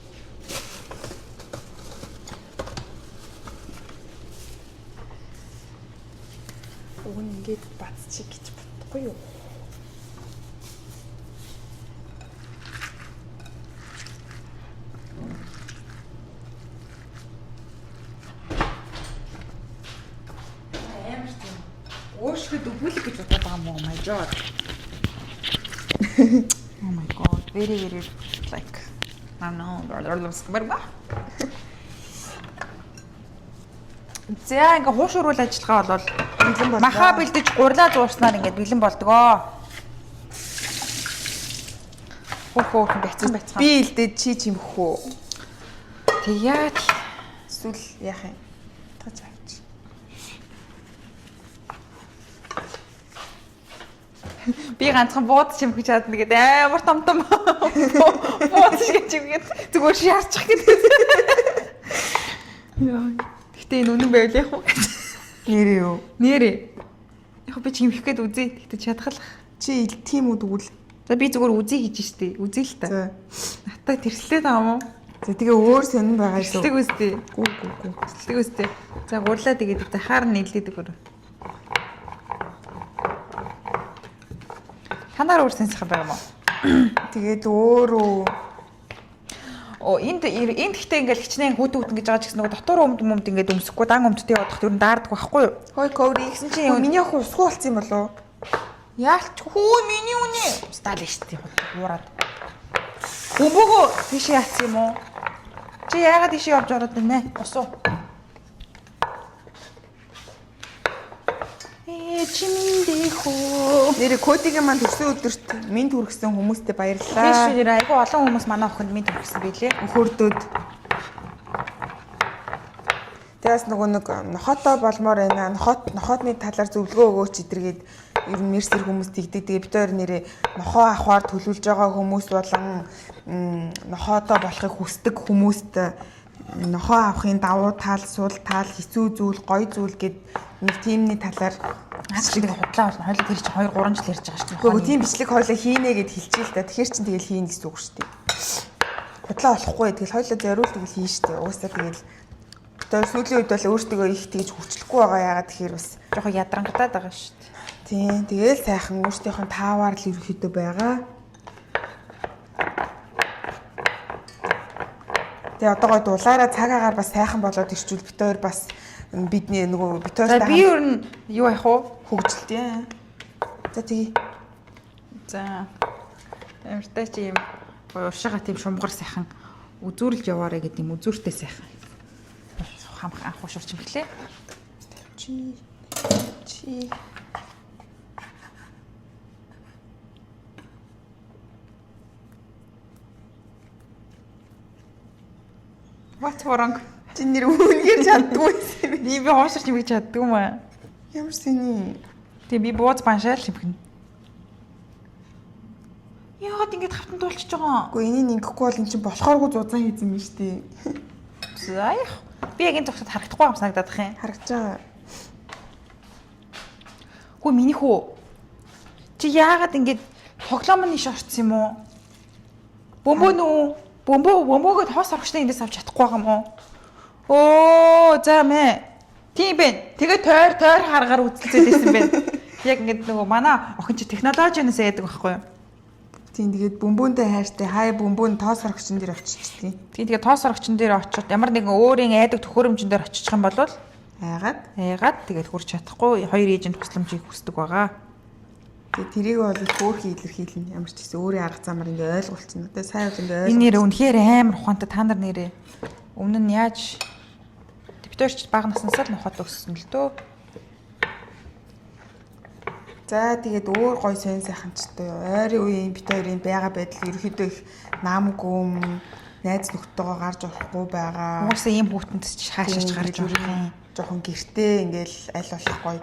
Уг ингээд бацчих гэж бодохгүй юу? Уушгэд өвүүлэг гэж бодоод байгаа юм уу? My god. Oh my god. Very like I don't know. За ингээ хууш өрүүл ажиллагаа бол бэлэн болоо. Маха бэлдэж гурлаа зуурснаар ингээ бэлэн болдгоо. Хөө бяцхан. Би илдээд чи чимэх үү? Тэгээд Эсвэл яах юм? Таач авч. би ганцхан бууд чимхэж чадна гэдэг амар том бууд шиг чимгээд зүгээр шаарчих гэдэг. Яа. Гэтэ энэ үнэн байл яах вэ? Нэрээ юу? Нэрээ. Яг би чимхэх гээд үзье. Гэтэ чадхалах. Чи тийм үү тэгвэл. За би зүгээр үзье хийж штэ. Үзье л та. За. Натаа тэрслээ таа мó. За тэгээ өөр сонин байгаа шүү. Тэрслэг үстэй. Гүү. Тэрслэг үстэй. За гурлаа тэгээд захаар нийлээд өгөр. Танаар өөр сэнсэх байгаа юм уу? Тэгээд өөрөө энд гэхдээ ингээл хичнээн хүүтэн гэж байгаа ч гэсэн нөгөө дотор өмд ингээд өмсөхгүй дан өмдтэй явах ер нь даардаг байхгүй юу? Хой Кори Тэгсэн чинь миний ах усгүй болсон юм болов уу? Яалч хүү миний үний стал штий хуураад. Бөмбөгөө тийшээ яатсан юм уу? Чи яагаад тийшээ явж ороод байна нэ? Босоо. Чимэндихөө. Нэр кодигийн маань төрсөн өдөрт минь хүргэсэн хүмүүстээ баярлалаа. Тийш нэр айгүй олон хүмүүс манай охинд минь хүргэсэн байлээ. Хөрдөөд. Тэгээс нөгөө нэг нохотоо болмоор байна. Нохотны талаар зөвлөгөө өгөөч идэргээд ер нь мэрсэр хүмүүс тэгдэг. Тэгээ бид хоёр нэрээ нохоо авахар төлөвлөж байгаа хүмүүс болон нохотоо болохыг хүсдэг хүмүүст нохоо авахын давуу тал, сул тал, хэцүү зүйл, гоё зүйл гэд нэг тиймний талаар Аачлыг худлаа болно. Хойлоо тэр чинь 2 3 жил ярьж байгаа шүү дээ. Гэхдээ тийм бичлэг хойлоо хийнэ гэд хэлчихээ л та. Тэгэхээр чин тэгэл хийн гэсэн үг шүү дээ. Худлаа болохгүй. Тэгэл хойлоо зориул тэгэл хийн шүү дээ. Уусаа тэгэл тэр сүүлийн үед бол өөртөө их тэгж хүчлэхгүй байгаа яагаад тэгэхээр бас жоохон ядрангатаад байгаа шүү дээ. Тийм. Тэгэл сайхан өөртөөхөн таавар л ерөөхдөө байгаа. Тэгээ одоогой дулаараа цагаагаар бас сайхан болоод ирчүүл бит хоёр бас бидний нөгөө бит хоёртай би ер нь юу яах вэ? Хөгжилтэй. За тэгье. За. Ямартай чи юм уушаага тийм шумгар сайхан үзүүрлж яваарэ гэдэг юм үзүүртэй сайхан. Хамх анх уушурч юм гэлээ. Чи What's wrong? чи нэр үнээр чаддгүй юм. Би уушурч юм гэж чаддгүй юм аа. Ямар сэний. Тэгээ би бууз баншаал юм гэнэ. Яагаад ингэж хавтан дуулчихж байгаа? Гэхдээ энийг ингэхгүй бол эн чинь болохооргүй зузаан хийсэн юм шүү дээ. За яах. Би яг энэ зогсоод харагдахгүй юм санагдаад бах юм. Харагч байгаа. Хөө миний хөө. Чи яагаад ингэж тоглоомны ш орцсон юм уу? Бөмбөгөд хоос орохчтой эндээс авч чадахгүй байгаа юм уу? Оо, за мэ. Тийм бэ. Тэгээ тойр харгаар үзэлцээд байсан бэ. Яг ингэж нөгөө манай охин чи технологиноос яадаг байхгүй юу? Тийм тэгээд бөмбөөнтэй хайртай хай бөмбөөн тоос хорогчсон дээр очичдгийг. Тийм тэгээд тоос орогчон дээр очиод ямар нэгэн өөрийн айдаг төхөөрөмжн дээр очих юм бол айгаад тэгээд хурж чадахгүй хоёр эйжент тусламжийг хүсдэг байгаа. Тэгээд тэрийг бол их хөөрхөн илэрхийлнэ. Ямар ч гэсэн өөрийн арга замаар ингээ ойлгуулчихна. Тэгээд сайн бол ингээ энэ нэр үнэхээр амар ухаантай та нар нэрээ. Өмнө нь яаж битэрч бага наснасаа л нохот өссөн л дөө. За тэгээд өөр гой сонь сайханчтай ойрын үеийн бит хоёрын байга байдал ерөөхдөө их наамгүй найз нөхдөйгөө гарч орохгүй байгаа. Уусаа ийм хүүтэнд ч хаашаач гарч орох юм. Жохон гэртээ ингээл аль болох гой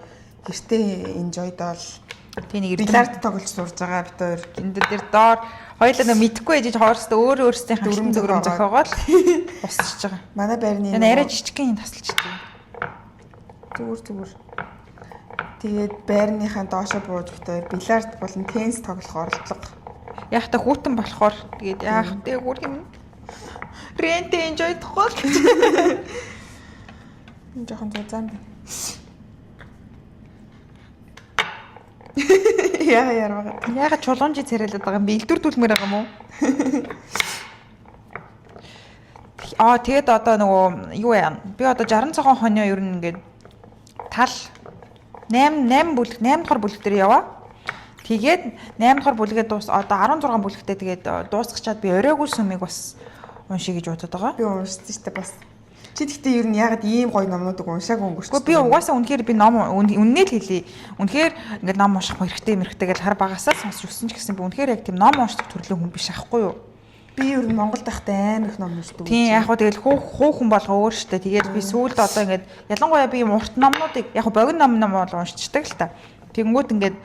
гэртээ enjoy-дол тий нэг бильярд тоглож сурж байгаа бит хоёр. Энд дээр доор хоёулаа нөө мэдхгүй ээжиж хоорстой өөрсдийн хөрөм зохиогоол босчихж байгаа. Манай байрны энэ арай жижигхэн тасалж дээ. Зүгээр. Тэгээд байрныхаа доошо бууж бит хоёр бильярд болон теннис тоглох оролдлого. Яг та хүүтэн болохоор тэгээд яах вэ гүр юм. Рент enjoy тохол. Энэ жоохон зузаан байна. Яагаад чулуунжи царайлаад байгаа юм бэ? Илдвэр түлмээр байгаа юм уу? Тэгээд одоо нөгөө юу яа? Би одоо 60 цагаан хоньо ер нь ингээд тал 8 дахь бүлэг дээр яваа. Тэгээд 8 дахь бүлгээ одоо 16 бүлэгтээ тэгээд дуусгачаад би оройгүй сүмийг бас уншия гэж бодод байгаа. Би уншсан шүү дээ бас. Чи тэгтээ ер нь ягаад ийм гоё номнуудыг уншаагүй өнгөрч. Гэхдээ би угаасаа үнэхээр би ном үннээ л хэлье. Үнэхээр ингээд ном унших хэрэгтэй гэж хар багасаа сонсч өссөн ч гэсэн би үнэхээр яг тийм ном уншдаг төрлийн хүн биш аахгүй юу? Би ер нь Монголд байхдаа амар их ном уншдаг. Тийм яг хөө тэгэл хүн болго өөр штэ. Тэгээд би сүүлд одоо ингээд ялангуяа би юм урт номнуудыг яг богино ном бол уншчихдаг л та. Тэнгүүд ингээд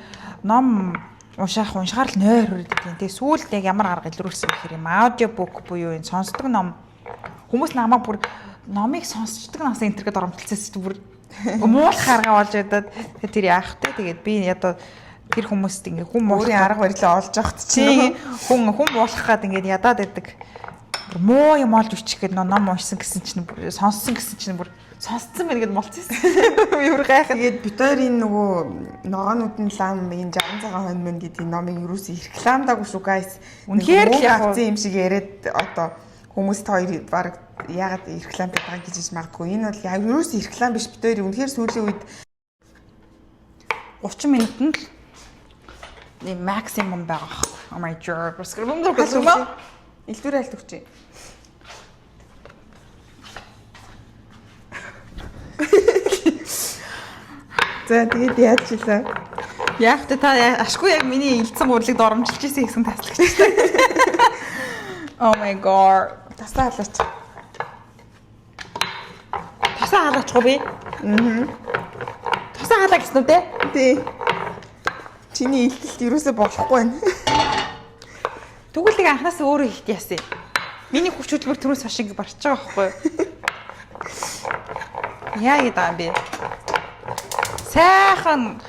ном уншихаар л нойр хүрдэг. Тэгээд сүүлд яг ямар арга илрүүлсэн гэхээр юм аудио бук буюу энэ сонсдог ном хүмүүс намайг бүр номыг сонсчдаг нас энтергээд оромтолцсон шүү бүр муулах арга болж байдаг. Тэр яах вэ? Тэгээд би одоо тэр хүмүүст ингээ хүн өөрийн арга барилаа олж явахт чинь хүн болох гад ингээ ядаад байдаг. Муу юм олж өчих гээд ном уншсан гэсэн чинь сонссон гэсэн чинь бүр сонсцсон байна гэд молцсон. Юу гайхах. Тэгээд бит хоёрын нөгөө ногоонуудын лам энэ 60 цагаан хонь мэн гэдэг номыг юусэн рекламдаагүй шүү guys. Үнэхээр л яг юм шиг яриад одоо Хүмүүст хоёр баг яагаад реклам байдаг гэж хэлж магадгүй. Энэ бол яг юу ч реклам биш бид хоёр үнэхээр сүүлийн үед 30 минутанд л максимум байгаа. Oh my god. Илдвэр айлт өгч. За тэгээд яаж чилээ? Яг та ашгүй яг миний элдсэн гурлыг доромжилж ирсэн гэсэн таслагчтай. Oh my god. Тасаа халаач. Тасаа халаачихгүй би. Тасаа халаа гэсэн үү те? Тий. Чиний илтэлт юусоо болохгүй байна. Тэгвэл анханаас өөрөө ихт яасан. Миний хүч хөдөлмөр түрүүс хойш ингэ барч байгаа байхгүй юу? Яа гэдэг юм бэ? Сайхан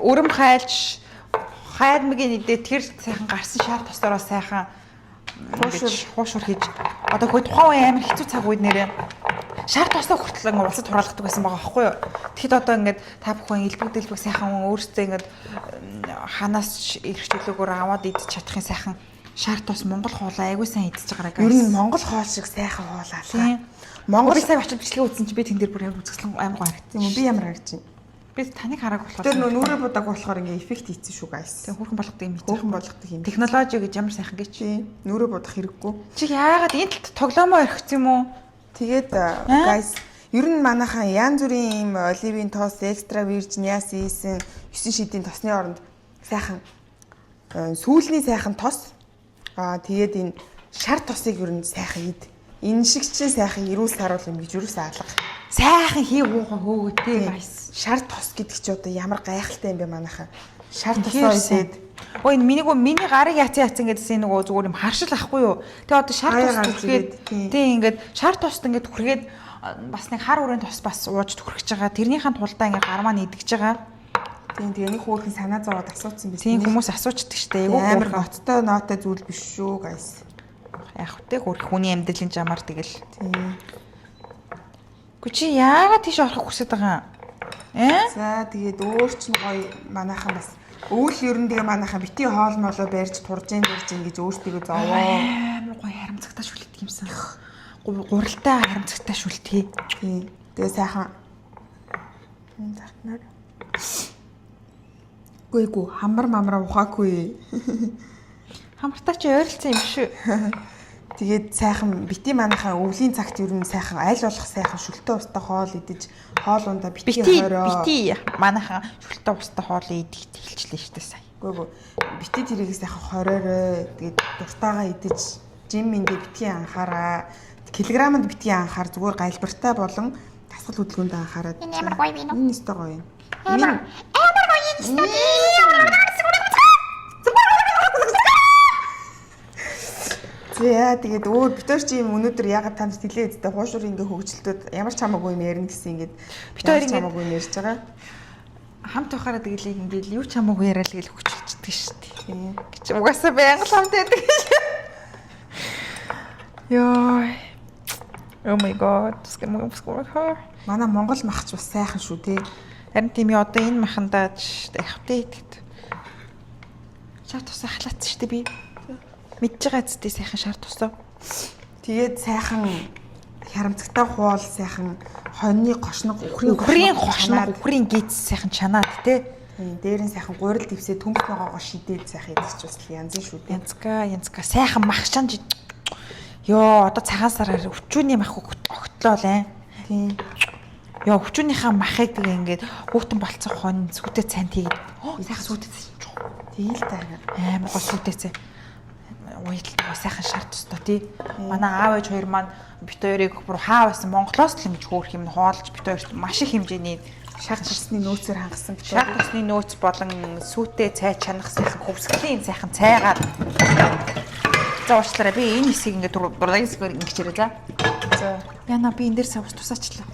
өрөм хайлж хайрмгийн идэ тэр сайхан гарсан шаар тосороо сайхан хуушур хийж одоо хөө тухайн үе амар хэцүү цаг үед нэрээ шаар тосоо хүртэл ингээ улсад хураалгадаг байсан байгаа байхгүй юу? Тэгэхэд одоо ингээд та бүхэн илбэгдэлбэг сайхан өөрсдөө ингээд ханаас ирэх чөлөөгөөр аваад идэж чадахын сайхан шаар тос Монгол хоолоо айгуу сайн идэж байгаагаа. Ер нь Монгол хоол шиг сайхан хоолаа. Тийм. Монгол би сая очиж бичлэг үзсэн чи би тэн дээр бүр амар үзэсгэлэн амар харагдсан юм. Би ямар харагдаж байна? Би таныг хараг болохоор. Тэр нүрээ будаг болохоор ингээ эффект хийсэн шүү guys. Тэг хөрхөн болгодог юм. Хөрхөн болгодог юм. Технологи гэж ямар сайхан гэж. Нүрээ будах хэрэггүй. Чи яагаад энэ талд тоглоомоо орхиц юм уу? Тэгээд guys ер нь манайхан янз бүрийн юм оливын тоос, экстра виржин, ясийсэн 9 шидийн тосны оронд сайхан сүүлний сайхан тос. Тэгээд энэ шар тосыг ер нь сайхан ид. Энэ шиг чинь сайхан эрүүл саруул юм гэж юусэн алга. Сайхан хий гуугаа хөөгөө тий guys. Шар тос гэдэг чи одоо ямар гайхалтай юм бэ манайхан. Шар тосоо идээд. Ой миний гарыг яцсан гэдсэн нөгөө зүгээр юм харшил ахгүй юу. Тэгээ одоо шар тос түрхгээд тий ингээд шар тост ингээд түрхгээд бас нэг хар өрөөнд тос бас ууж түрхэж байгаа. Тэрнийхэн тулдаа ингээд гармаа нэгдэж байгаа. Тэгээ нэг хөөрхөн санаа зовоод асуусан биз. Тийм хүмүүс асуучдаг штэ. Эйгүү амар ноцтой нотой зүйл биш шүү guys. Яг хөтэй хөрх хүний амьдралын жамаар тэгэл. Тийм. Гү чи яагаад тийш орох хүсэж байгаа юм? За тэгээд өөр ч гоё манайхан бас өвөл ер нь тэгээ манайхан бити хоол молоо барьж туржин гэж өөртөө зовоо. Амар гоё харамцагтаа шүлдэг юмсан. Гуралтай харамцагтаа шүлтээ. Тийм. Тэгээ сайхан тартнаар. Гүйгүү хамар мамраа ухаагүй. Хамартаа чи ойрлцсан юм шүү. Тэгээд сайхан бити манайхан өвлийн цагт ер нь сайхан аль болох сайхан шүлтээ устай хоол идэж хоол ундаа бити хороо. Бити манайхан шүлтээ устай хоол идэж хэлчлээ штэ сая. Гүйгүү бити тэрийг сайхан хороорой. Тэгээд дуртайгаа идэж жим миндээ бити анхаараа. Килограммд бити анхаар зүгээр галбиртай болон тасгал хөдөлгөөнд анхаараад. Энэ ямар гоё вэ нөө? Энэ өстой гоё юм. Амар гоё юм өстой. За тэгээд өөр битэр чи юм өнөөдөр ягаад танд тэлээ үсттэй хуушур ингээ хөгжилтөд ямар ч хамаагүй юм ярина гэсэн ингээд битэр ингээ хамаагүй ярьж байгаа. Хамт байхаараа тэгэлээ ингээл юу ч хамаагүй яриа л тэгэл хөгжилчдэг шүү дээ. Гэж угаасаа байнга хамт байдаг. Йоо. Oh my god. Манай Монгол махч бас сайхан шүү те. Харин тийм ээ одоо энэ махандаач явахтэй итгэд. Шар тусаа халаацсан шүү дээ би. Мэдж байгаа зүтэй сайхан шар тусаа. Тэгээд сайхан харамцагтай хуул сайхан хоньны гошног үхрийн гошног үхрийн гиз сайхан чанаад те. Дээр нь сайхан гурил дэвсээ төмс ногоогоо шидээд сайхан идэж бас янзын шүү дээ. Янзка сайхан мах шанж. Йоо одоо цагаан сараар өвчүүний мах огтлоо лээ. Тийм. Йоо өвчүүнийхээ махыг тэгээ ингээд хүүтэн болцох хон сүтэ цанд хийгээд сайхан сүтэц. Тэйл таа. Амар гол сүтэц. Уйлтаа сайхан шар тустай тий. Манай аав ээж хоёр маань бит хоёрыг бүр хаа байсан Монголоос л ингэж хөөх юм хоолж бит хоёрт маш их хэмжээний шар тусны нөөцөөр хангасан. Шар тусны нөөц болон сүтэ цай чанах сайхан хөвсглийн сайхан цайгаар. За уучлаарай би энэ хэсгийг ингээд дурлагийн хэсгээр ингэж яриа за. За. Яна би энэ дээр савс тусаачлаа.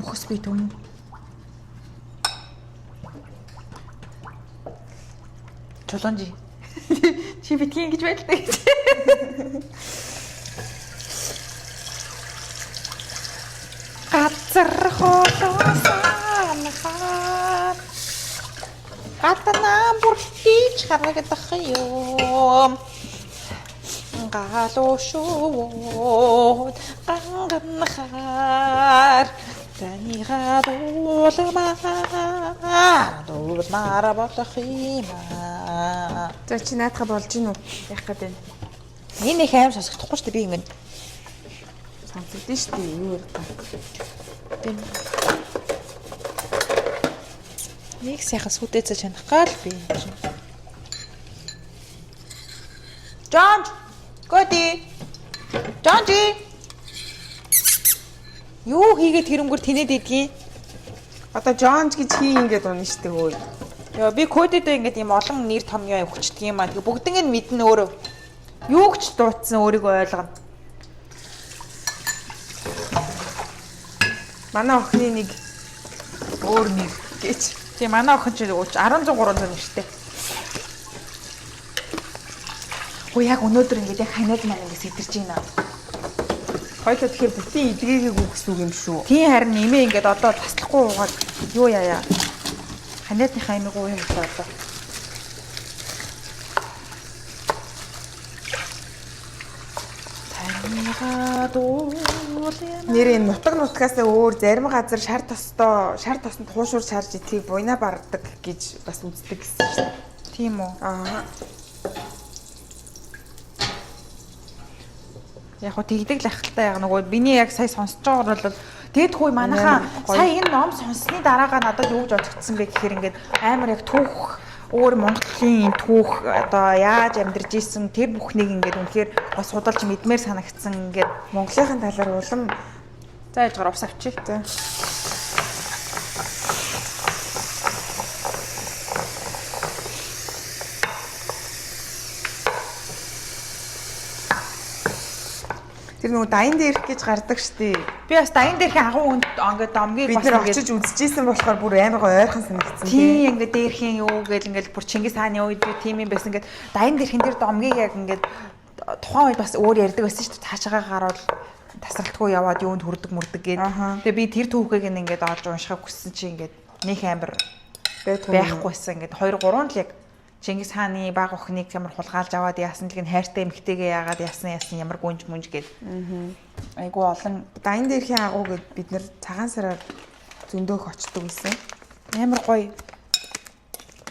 Мөхөс би төм. Чулуунжи. Чи битгий ингэж байлтай гэж. Газар хоолоосаа гаднаа бүртийч харагдах юм. галуу шууд ганганахаар танигаа дуулмаар болох юм аа. За чи наадах болж гин үү? Яах гээд байна? Энэ их аим сонсохдохгүй шүү дээ би ингэ. Сонсогдсон шүү дээ. Юу ярих вэ? Нэг сайхан сүдээцэ чанах гал би. Жонж! Годи! Жонжи! Юу хийгээд тэрнгүүр тэнэд идгий? Одоо Жонж гэж хий ингээд унна шүү дээ хөөе. Яа би кодедээ ингээд ийм олон нэр томьёо өгчдөг юм аа. Тэгээ бүгднийг нь мэднэ өөрөө. Юу гэж дуудсан өөрийгөө ойлгоно. Манай охины нэг өөр нэр гэж. Тийм манай охин ч 16 нэртэй. Хөө яг өнөөдөр ингээд яг ханаад маань ингээд сэтэрч байна. Хоёлоо тэгэхээр бүтэн эдгээгийг үгс үг юм шүү. Тийм харин нэмээ ингээд одоо таслахгүй уугаад юу яая. Ханаадныхаа имийг уу юм болоо одоо. Танигаа дуулаа. Нэр энэ нутагаас өөр зарим газар шар тоснд хуушуур шарж идхийг буйна бардаг гэж бас үздэг гэсэн шүү дээ. Тийм үү? Аа. Яг хөө тэгдэг л ахaltaа яг нөгөө биний яг сая сонсож байгаагаар бол тэгэдгүй манайхаа сая энэ ном сонссны дараагаа надад юу гэж бодогдсон бэ гэхээр ингээд амар яг түүх өөр Монголын түүх одоо яаж амьдарч ийсэн тэр бүхнийг ингээд үнэхээр бас судалж мэдмээр санагдсан ингээд Монголынхын талаар улам за яж гараа ус авчи. за тэр нөгөө дайнд ирэх гэж гардаг штэ. Би бас дайнд дээрхийн агуу үнд ингээд домгийг Бид бас нэр очиж үзчихсэн болохоор бүр амар гоо ойрхон санагдсан тийм ингээд дээрхийн юу гээл ингээд бүр Чингис хааны үед би тийм юм байсан ингээд дайнд дээрхийн тэр домгийг яг ингээд тухайн үед бас өөр ярьдаг байсан шүү дээ. Цаашаагаа гарвал тасралтгүй яваад юунд хүрдэг мөрдөг гээд. Тэгээ би тэр түүхийг ингээд олж уншихыг хүссэн чи ингээд нэг амар байхгүйсэн ингээд 2 3 л яг Чингис хааны баг охиныг ямар хулгайлж аваад яасан л гэн хайртай эмэгтэйгээ яагаад яасан ямар гүнж мүнж гээд. Айгу олон дайнд ирэх агуу гэд бид нэр цагаан сараар зөндөөх очдөг гэсэн. амар гоё.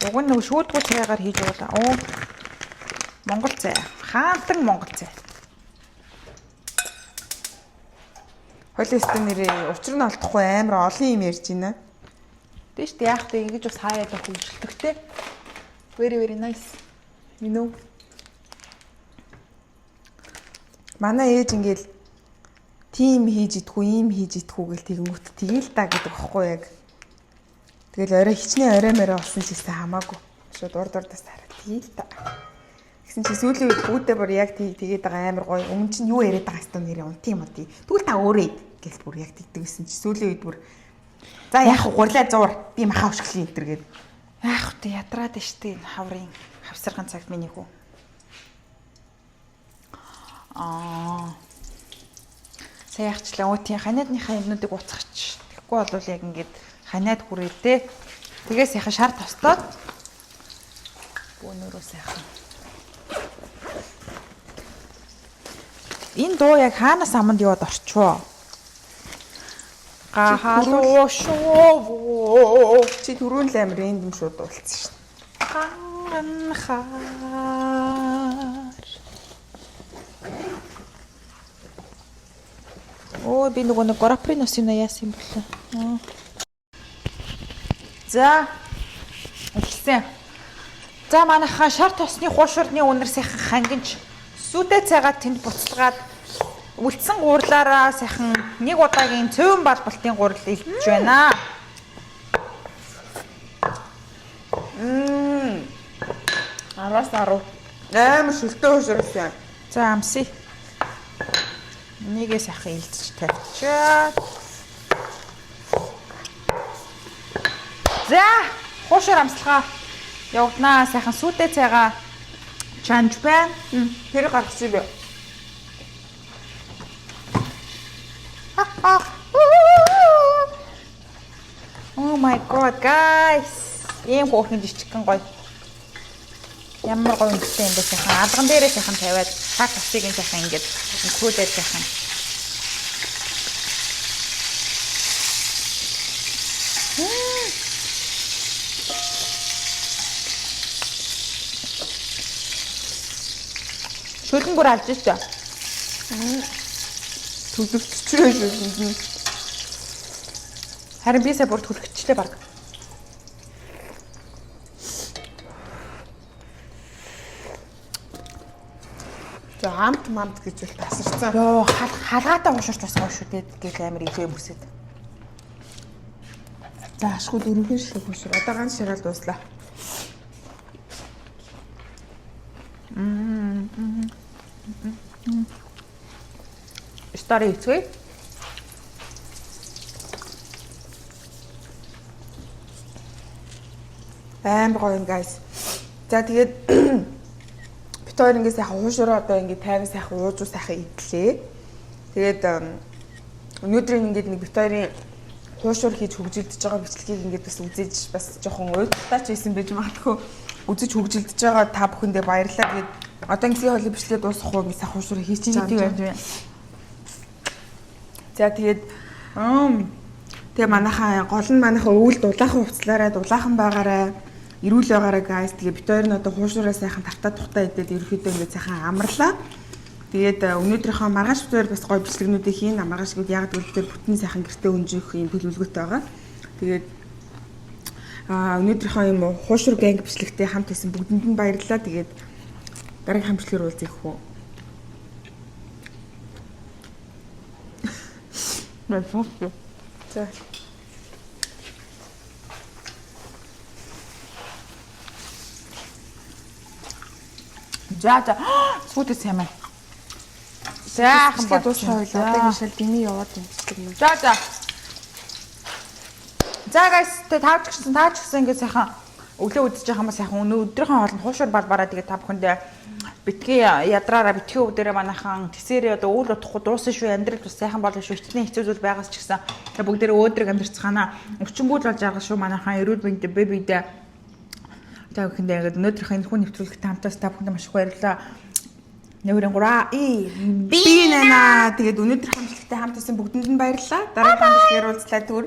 Уг нь нөгөө шүүдгүү цайгаар хийж уулаа. Оо. Монгол цай. Хаантан Монгол цай. Холист нэрээ учир нь олдохгүй амар олон юм ярьж байна. Тэш дээ яах вэ ингэж бас хаяад авах хөвчлөлтөгтэй. Very very nice. You know. Манай ээж ингээл тим хийж идэггүй, ийм хийж идэггүй гэл тэгэнгүүт тэгэл та гэдэг бохгүй яг. Тэгэл орой хичнээн орой морой болсон ч гэсэн хамаагүй. Шууд урд урдаас хараад тэгэл та. Гэсэн чи сүүлийн үед бүгдээ бүр яг тэгээд байгаа амар гоё. Өмнө чинь юу яриад байгаа хэвээр нэрээ унт юм уу тий. Тэгвэл та өөрөө ид гэл бүр яг тэгдэгсэн чи сүүлийн үед бүр за яах вэ гурлаа зур. Би махаа өшгөлийн энэ төр гээд. Яах вэ ядраад штэ энэ хаврын хавсарган цагт миний хүү. Саяхчлаа өөтийн ханиадныхаа юмнуудыг уцгахч. Тэгэхгүй бол яг ингээд ханиад хүрээдээ. Тэгээ сайхан шар тостоод бөөнөрөө сайхан. Энэ дуу яг хаанаас аманд яваад орчвоо? Гахалуу шоо. Чи түрүүн л амар энд юм шууд уулцсан шүү дээ. Ганхаар. Оо би нөгөө нэг грапринос юм яасан юм бэ? За. Эхэлсэн. За манайхаа шар тосны хуушурны үнэр сайхан хангинч сүдэ цагаад тэнд буцалгаад үлдсэн гуурлаараа сайхан нэг удаагийн цөөн балбалтын гурил илтж байна. Араас 10. Амар шүлтөө хөшөрсөн. За амсъя. Нэгээ сайхан илтж тавьчаад. За хуушур амсалгаа явагднаа. Сайхан сүдэ цайгаа чанж байна. Тэр гаргасан би. Oh my god guys. Ийм хөөрхөн жижигхэн гоё. Ямар гоё үнэтэй юм бэ сайхан алган дээрээ сайхан тавиад Хаа тасыг энэ сайхан ингээд нөхрүүлээд сайхан. Шүлэн бүр алж штэ. Төлөвчрөө шүү. Харин би сая бүр төлөвчлээ баг. За амт гэж бол тасарсан. Йоо халгаатай ууширч бас гоё шүү дээ гэж амар илээ мөсөд. За ашгүй дөрөвхөн шиг хөшөр. Одоо ганц ширал дууслаа. Стори эцгүй. Амар гоё юм guys. За тэгээд бит хоёр ингээ сайхан хуушраа одоо ингээ тайван сайхан уужуу сайхан идлээ. Тэгээд өнөөдрийн ингээ нэг бит хоёрын хуушур хийж хөгжилдөж байгаа бичлэгийг ингээ бас үзэж бас жоохон уйдтаач байсан байж магадгүй. Үзэж хөгжилдөж байгаа та бүхэндээ баярлалаа. Тэгээд одоо ингээ хоолой бичлэгээ дуусгах уу ингээ сайхан хуушур хийчихэж байгаа. За тэгээд тэгээ манайхаа гол нь манайхаа өвөл дулаахан хувцлаараа дулаахан байгаарай. Ирүүл байгаарай guys. Тэгээ бит хоёр нь одоо хуушураа сайхан тавтаа тухтаа идээд ерөөхдөө ингээд сайхан амарлаа. Тэгээд өнөөдрийнхөө маргааш бит хоёр бас гоё бичлэгнүүдийг хийн. Маргаашгууд яг дөрөвдөр бүтэн сайхан гэртээ өнжих юм төлөвлөгөөтэй байгаа. Тэгээд өнөөдрийнхөө юм хуушур гэнг бичлэгтэй хамт байсан бүгдэнд нь баярлалаа. Тэгээд дараагийн хамтлагаар уулзъя хөө. За. За сүүдэс юм. Заахан дуусах хоёлоо. Одоо гişэл дими яваад юм. За. За guys таач гисэн ингээд сайхан өглөө үдчихэж байгаа хүмүүс сайхан өдрийнхөө хоолнд хуушур балбараа тэгээ та бүхэндээ битгий ядраараа битгий өдөрөө манайхан тэсэрээ одоо үйл утахгүй дууссан шүү амьдрал бас сайхан болно шүү хитний хэцүү зүйл байгаас ч гэсэн тэгээ бүгдээрээ өөдрөг амьдэрцгаана өвчнбүүл болж байгаа шүү манайхан эрүүл мэндэ бэбидэ та бүхэндээ ингээд өнөөдрийнхөө энэ хүн нэвтрүүлэгт хамтаас та бүхэндээ маш их баярлалаа. Нүүрэн 3 би нана тэгээд өнөөдрийн хамтлагтай хамт байсан бүгдэнд нь баярлалаа. Дараагийн хамтлагаар уулзлаа түр